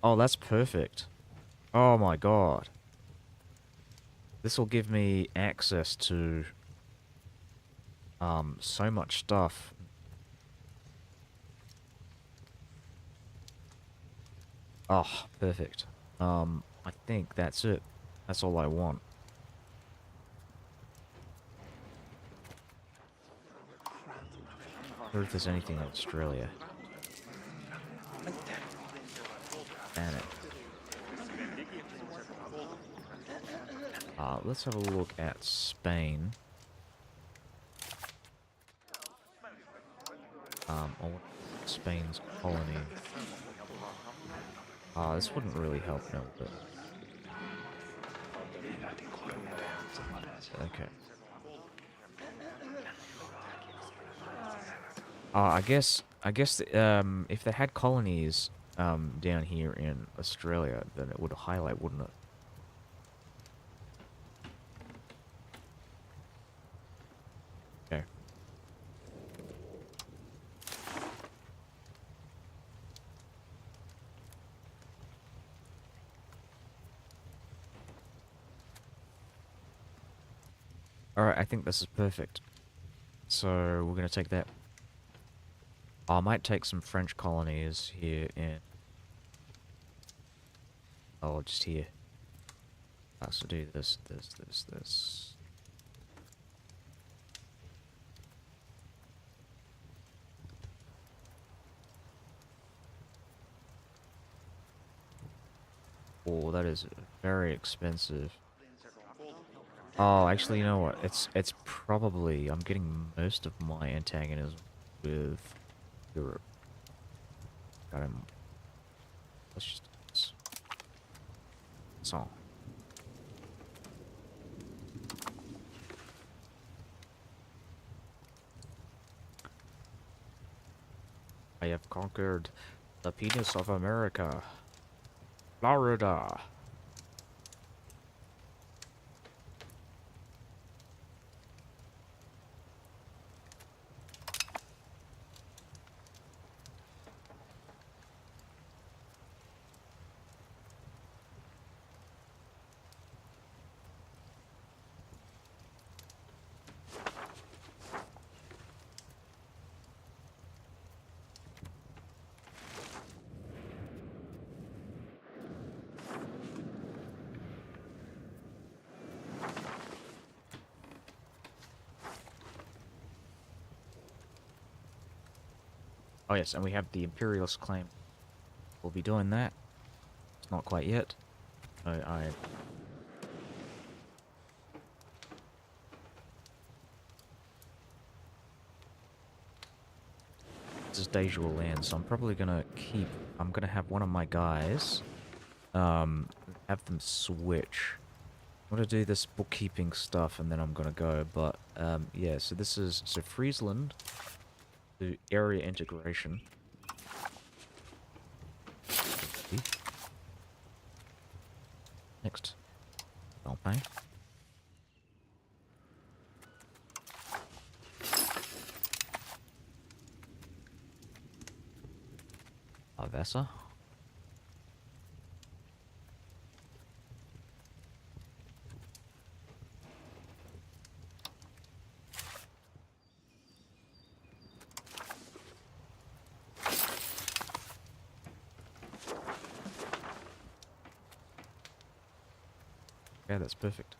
Oh, that's perfect. Oh my god, this will give me access to so much stuff. Oh, perfect. I think that's it. That's all I want. I wonder if there's anything in Australia. Damn it. Let's have a look at Spain. I want Spain's colony. This wouldn't really help, no, but... Okay. I guess, if they had colonies, down here in Australia, then it would highlight, wouldn't it? Okay. Alright, I think this is perfect. So, we're gonna take that. I might take some French colonies here in... Oh, just here. So do this. Oh, that is very expensive. Oh, actually, you know what? It's probably... I'm getting most of my antagonism with Europe. Got him. Let's just do this. So. I have conquered the penis of America. Florida. Oh yes, and we have the imperialist claim. We'll be doing that. It's not quite yet. I This is de jure land, so I'm probably gonna keep... I'm gonna have one of my guys, have them switch. I'm gonna do this bookkeeping stuff, and then I'm gonna go, but, yeah, so this is... So Friesland, the area integration. Next. Alpine. Avessa. Yeah, that's perfect.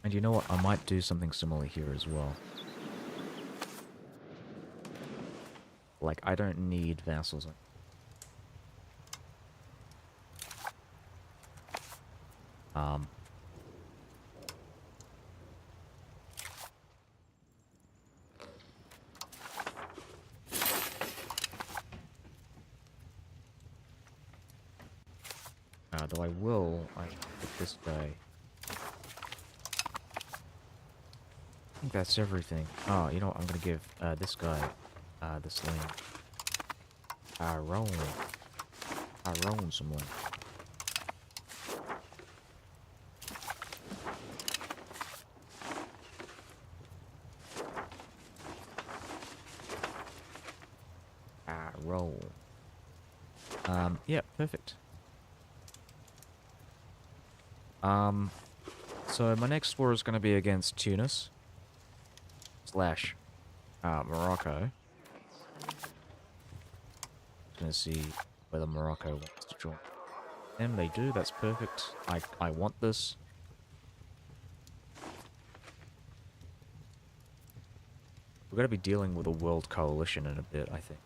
And you know what? I might do something similar here as well. Like, I don't need vassals. Though I put this guy. I think that's everything. Oh, you know what? I'm gonna give, this guy, this land. Roll some land. Roll. Yeah, perfect. Um, so my next war is going to be against Tunis slash Morocco. Gonna see whether Morocco wants to join them. They do. That's perfect. I want this. We're gonna be dealing with a world coalition in a bit. I think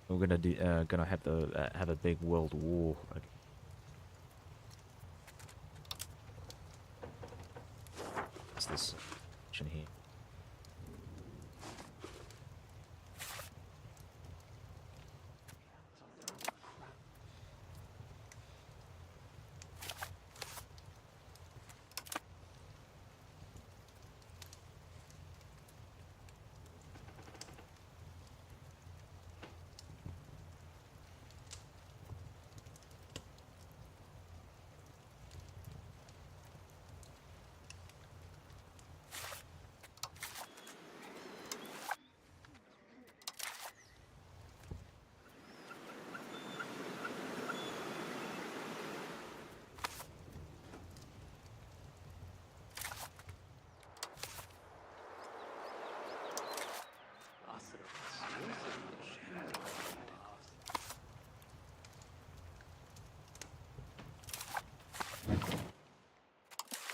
we're gonna have a big world war. What's this option here?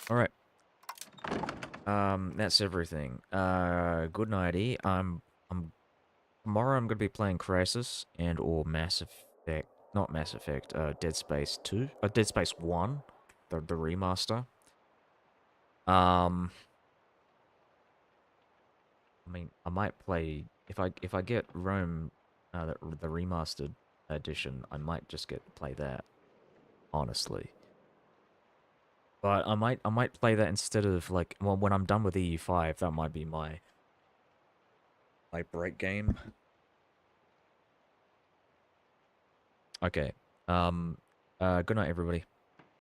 All right. That's everything. Good nighty. I'm tomorrow. I'm gonna be playing Crisis and or Mass Effect. Not Mass Effect. Dead Space 2. Dead Space 1. The remaster. Um, I mean, I might play if I get Rome, the remastered edition. I might just get play that, honestly. But I might play that instead of like well, when I'm done with EU5, that might be my break game. Okay. Um. Good night, everybody.